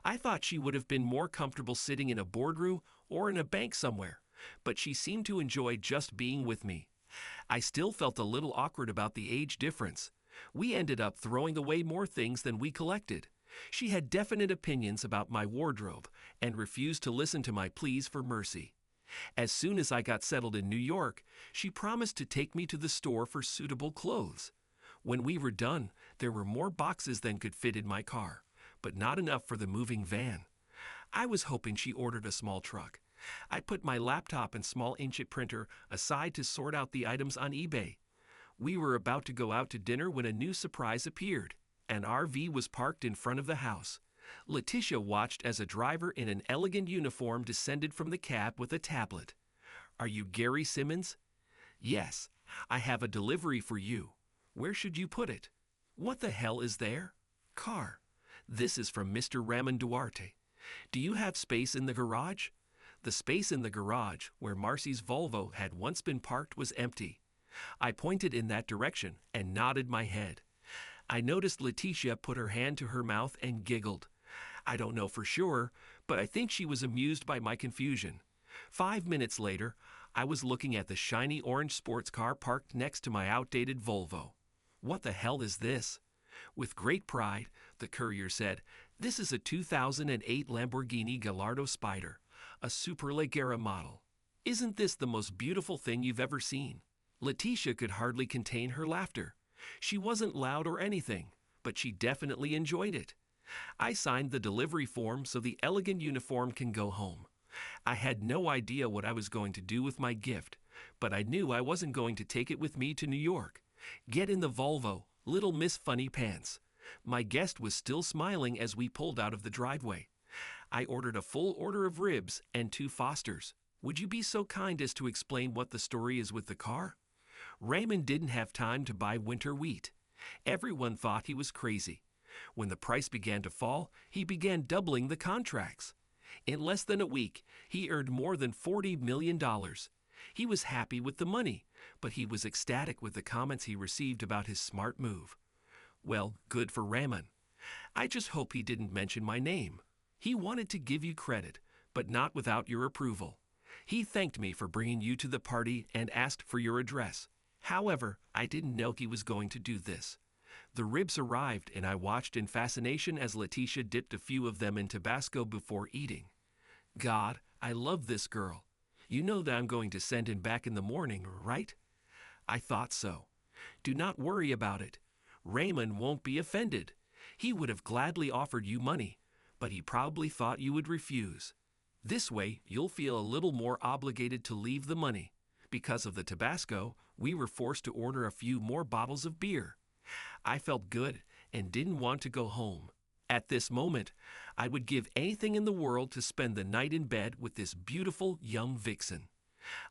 Speaker 1: I thought she would have been more comfortable sitting in a boardroom or in a bank somewhere, but she seemed to enjoy just being with me. I still felt a little awkward about the age difference. We ended up throwing away more things than we collected. She had definite opinions about my wardrobe and refused to listen to my pleas for mercy. As soon as I got settled in New York, she promised to take me to the store for suitable clothes. When we were done, there were more boxes than could fit in my car, but not enough for the moving van. I was hoping she ordered a small truck. I put my laptop and small inkjet printer aside to sort out the items on eBay. We were about to go out to dinner when a new surprise appeared. An RV was parked in front of the house. Letitia watched as a driver in an elegant uniform descended from the cab with a tablet. Are you Gary Simmons? Yes, I have a delivery for you. Where should you put it? What the hell is there? Car. This is from Mr. Ramon Duarte. Do you have space in the garage? The space in the garage, where Marcy's Volvo had once been parked, was empty. I pointed in that direction and nodded my head. I noticed Letitia put her hand to her mouth and giggled. I don't know for sure, but I think she was amused by my confusion. 5 minutes later, I was looking at the shiny orange sports car parked next to my outdated Volvo. What the hell is this? With great pride, the courier said, "This is a 2008 Lamborghini Gallardo Spider, a Superleggera model. Isn't this the most beautiful thing you've ever seen?" Letitia could hardly contain her laughter. She wasn't loud or anything, but she definitely enjoyed it. I signed the delivery form so the elegant uniform can go home. I had no idea what I was going to do with my gift, but I knew I wasn't going to take it with me to New York. Get in the Volvo, little Miss Funny Pants. My guest was still smiling as we pulled out of the driveway. I ordered a full order of ribs and 2 Fosters. Would you be so kind as to explain what the story is with the car? Raymond didn't have time to buy winter wheat. Everyone thought he was crazy. When the price began to fall, he began doubling the contracts. In less than a week, he earned more than $40 million. He was happy with the money, but he was ecstatic with the comments he received about his smart move. Well, good for Raymond. I just hope he didn't mention my name. He wanted to give you credit, but not without your approval. He thanked me for bringing you to the party and asked for your address. However, I didn't know he was going to do this. The ribs arrived and I watched in fascination as Letitia dipped a few of them in Tabasco before eating. God, I love this girl. You know that I'm going to send him back in the morning, right? I thought so. Do not worry about it. Raymond won't be offended. He would have gladly offered you money, but he probably thought you would refuse. This way, you'll feel a little more obligated to leave the money. Because of the Tabasco, we were forced to order a few more bottles of beer. I felt good and didn't want to go home. At this moment, I would give anything in the world to spend the night in bed with this beautiful young vixen.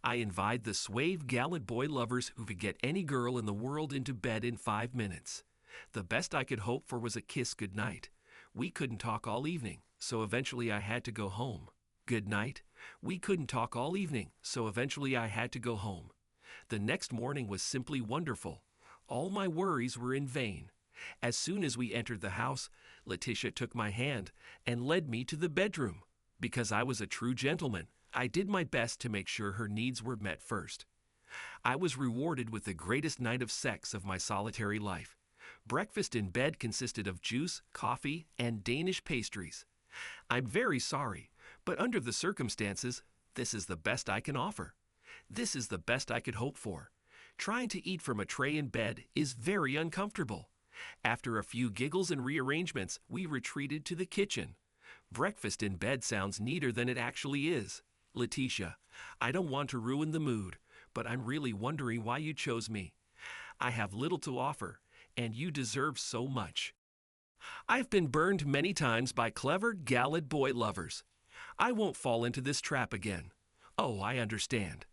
Speaker 1: I invited the suave gallant boy lovers who could get any girl in the world into bed in 5 minutes. The best I could hope for was a kiss goodnight. We couldn't talk all evening, so eventually I had to go home. Good night. We couldn't talk all evening, so eventually I had to go home. The next morning was simply wonderful. All my worries were in vain. As soon as we entered the house, Letitia took my hand and led me to the bedroom. Because I was a true gentleman, I did my best to make sure her needs were met first. I was rewarded with the greatest night of sex of my solitary life. Breakfast in bed consisted of juice, coffee, and Danish pastries. I'm very sorry, but under the circumstances, this is the best I can offer. This is the best I could hope for. Trying to eat from a tray in bed is very uncomfortable. After a few giggles and rearrangements, we retreated to the kitchen. Breakfast in bed sounds neater than it actually is. Letitia, I don't want to ruin the mood, but I'm really wondering why you chose me. I have little to offer, and you deserve so much. I've been burned many times by clever, gallant boy lovers. I won't fall into this trap again. Oh, I understand.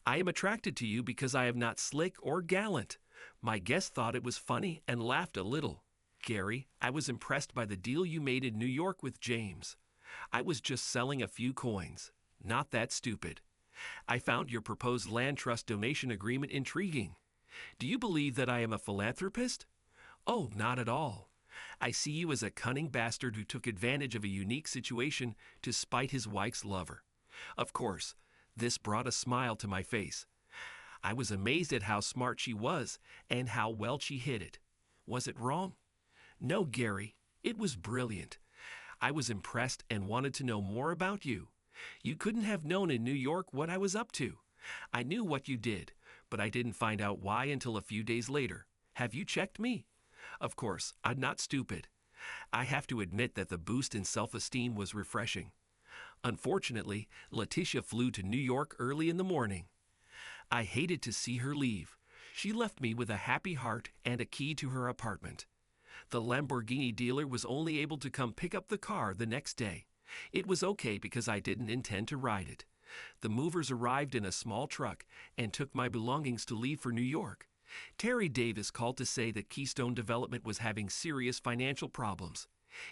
Speaker 1: I am attracted to you because I am not slick or gallant. My guest thought it was funny and laughed a little. Gary, I was impressed by the deal you made in New York with James. I was just selling a few coins. Not that stupid. I found your proposed land trust donation agreement intriguing. Do you believe that I am a philanthropist? Oh, not at all. I see you as a cunning bastard who took advantage of a unique situation to spite his wife's lover. Of course, this brought a smile to my face. I was amazed at how smart she was and how well she hid it. Was it wrong? No, Gary, it was brilliant. I was impressed and wanted to know more about you. You couldn't have known in New York what I was up to. I knew what you did, but I didn't find out why until a few days later. Have you checked me? Of course, I'm not stupid. I have to admit that the boost in self-esteem was refreshing. Unfortunately, Letitia flew to New York early in the morning. I hated to see her leave. She left me with a happy heart and a key to her apartment. The Lamborghini dealer was only able to come pick up the car the next day. It was okay because I didn't intend to ride it. The movers arrived in a small truck and took my belongings to leave for New York. Terry Davis called to say that Keystone Development was having serious financial problems.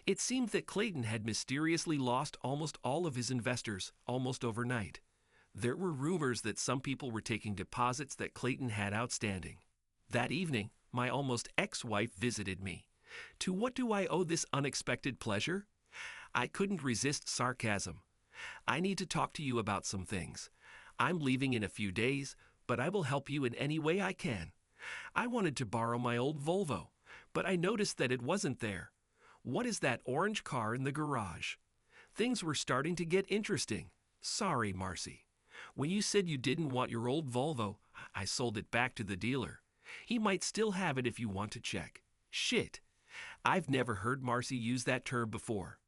Speaker 1: It seemed that Clayton had mysteriously lost almost all of his investors almost overnight. There were rumors that some people were taking deposits that Clayton had outstanding. That evening, my almost ex-wife visited me. To what do I owe this unexpected pleasure? I couldn't resist sarcasm. I need to talk to you about some things. I'm leaving in a few days, but I will help you in any way I can. I wanted to borrow my old Volvo, but I noticed that it wasn't there. What is that orange car in the garage? Things were starting to get interesting. Sorry, Marcy. When you said you didn't want your old Volvo, I sold it back to the dealer. He might still have it if you want to check. Shit. I've never heard Marcy use that term before.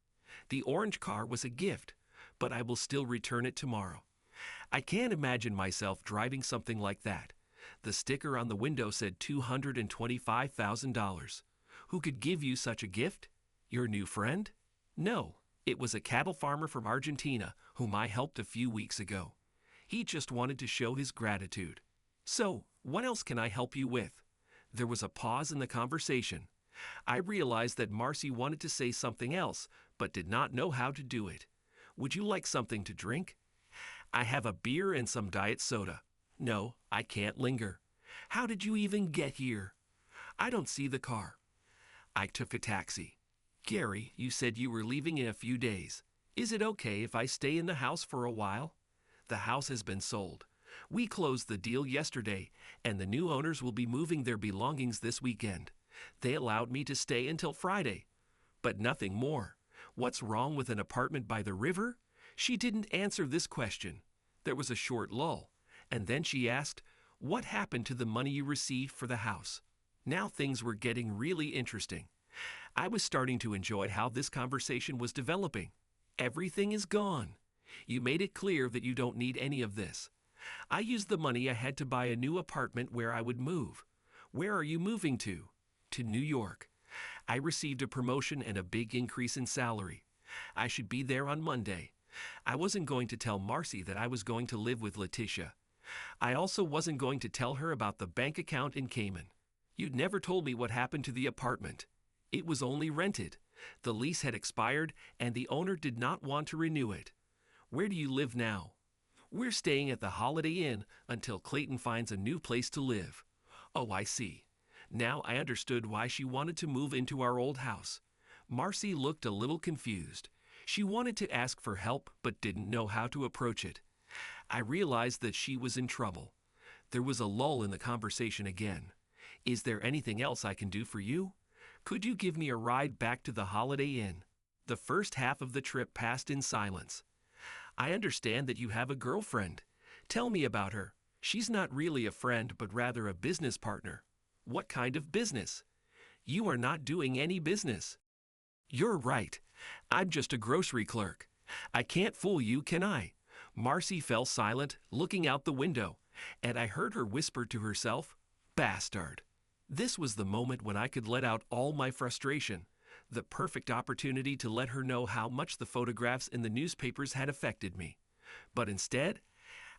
Speaker 1: The orange car was a gift, but I will still return it tomorrow. I can't imagine myself driving something like that. The sticker on the window said $225,000. Who could give you such a gift? Your new friend? No, it was a cattle farmer from Argentina whom I helped a few weeks ago. He just wanted to show his gratitude. So, what else can I help you with? There was a pause in the conversation. I realized that Marcy wanted to say something else, but did not know how to do it. Would you like something to drink? I have a beer and some diet soda. No, I can't linger. How did you even get here? I don't see the car. I took a taxi. Gary, you said you were leaving in a few days. Is it okay if I stay in the house for a while? The house has been sold. We closed the deal yesterday, and the new owners will be moving their belongings this weekend. They allowed me to stay until Friday. But nothing more. What's wrong with an apartment by the river? She didn't answer this question. There was a short lull, and then she asked, "What happened to the money you received for the house?" Now things were getting really interesting. I was starting to enjoy how this conversation was developing. Everything is gone. You made it clear that you don't need any of this. I used the money I had to buy a new apartment where I would move. Where are you moving to? To New York. I received a promotion and a big increase in salary. I should be there on Monday. I wasn't going to tell Marcy that I was going to live with Letitia. I also wasn't going to tell her about the bank account in Cayman. You'd never told me what happened to the apartment. It was only rented. The lease had expired, and the owner did not want to renew it. Where do you live now? We're staying at the Holiday Inn until Clayton finds a new place to live. Oh, I see. Now I understood why she wanted to move into our old house. Marcy looked a little confused. She wanted to ask for help but didn't know how to approach it. I realized that she was in trouble. There was a lull in the conversation again. Is there anything else I can do for you? Could you give me a ride back to the Holiday Inn? The first half of the trip passed in silence. I understand that you have a girlfriend. Tell me about her. She's not really a friend but rather a business partner. What kind of business? You are not doing any business. You're right. I'm just a grocery clerk. I can't fool you, can I? Marcy fell silent, looking out the window, and I heard her whisper to herself, "Bastard." This was the moment when I could let out all my frustration, the perfect opportunity to let her know how much the photographs in the newspapers had affected me. But instead,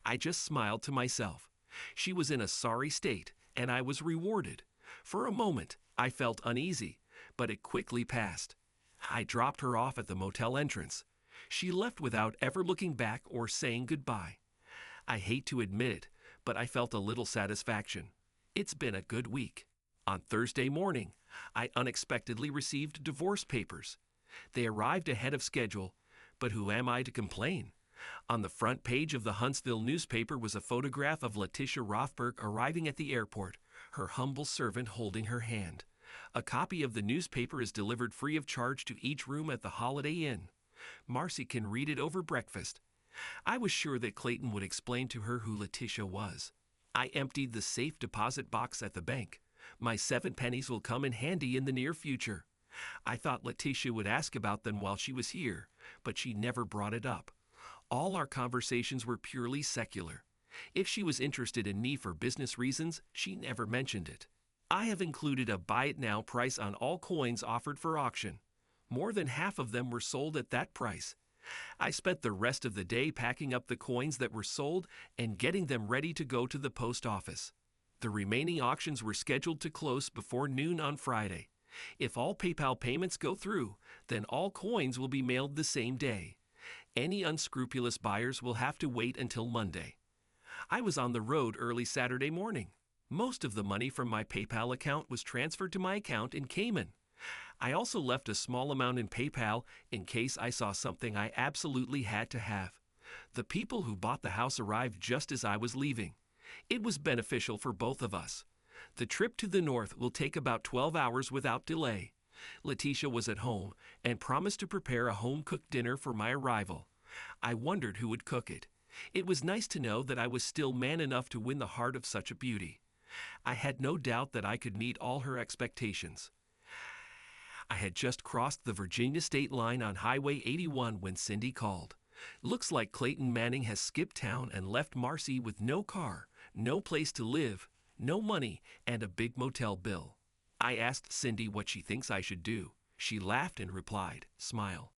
Speaker 1: I just smiled to myself. She was in a sorry state, and I was rewarded. For a moment, I felt uneasy, but it quickly passed. I dropped her off at the motel entrance. She left without ever looking back or saying goodbye. I hate to admit it, but I felt a little satisfaction. It's been a good week. On Thursday morning, I unexpectedly received divorce papers. They arrived ahead of schedule, but who am I to complain? On the front page of the Huntsville newspaper was a photograph of Letitia Rothberg arriving at the airport, her humble servant holding her hand. A copy of the newspaper is delivered free of charge to each room at the Holiday Inn. Marcy can read it over breakfast. I was sure that Clayton would explain to her who Letitia was. I emptied the safe deposit box at the bank. My 7 pennies will come in handy in the near future. I thought Letitia would ask about them while she was here, but she never brought it up. All our conversations were purely secular. If she was interested in me for business reasons, she never mentioned it. I have included a buy-it-now price on all coins offered for auction. More than half of them were sold at that price. I spent the rest of the day packing up the coins that were sold and getting them ready to go to the post office. The remaining auctions were scheduled to close before noon on Friday. If all PayPal payments go through, then all coins will be mailed the same day. Any unscrupulous buyers will have to wait until Monday. I was on the road early Saturday morning. Most of the money from my PayPal account was transferred to my account in Cayman. I also left a small amount in PayPal in case I saw something I absolutely had to have. The people who bought the house arrived just as I was leaving. It was beneficial for both of us. The trip to the north will take about 12 hours without delay. Letitia was at home and promised to prepare a home-cooked dinner for my arrival. I wondered who would cook it. It was nice to know that I was still man enough to win the heart of such a beauty. I had no doubt that I could meet all her expectations. I had just crossed the Virginia state line on Highway 81 when Cindy called. Looks like Clayton Manning has skipped town and left Marcy with no car, no place to live, no money, and a big motel bill. I asked Cindy what she thinks I should do. She laughed and replied, smile,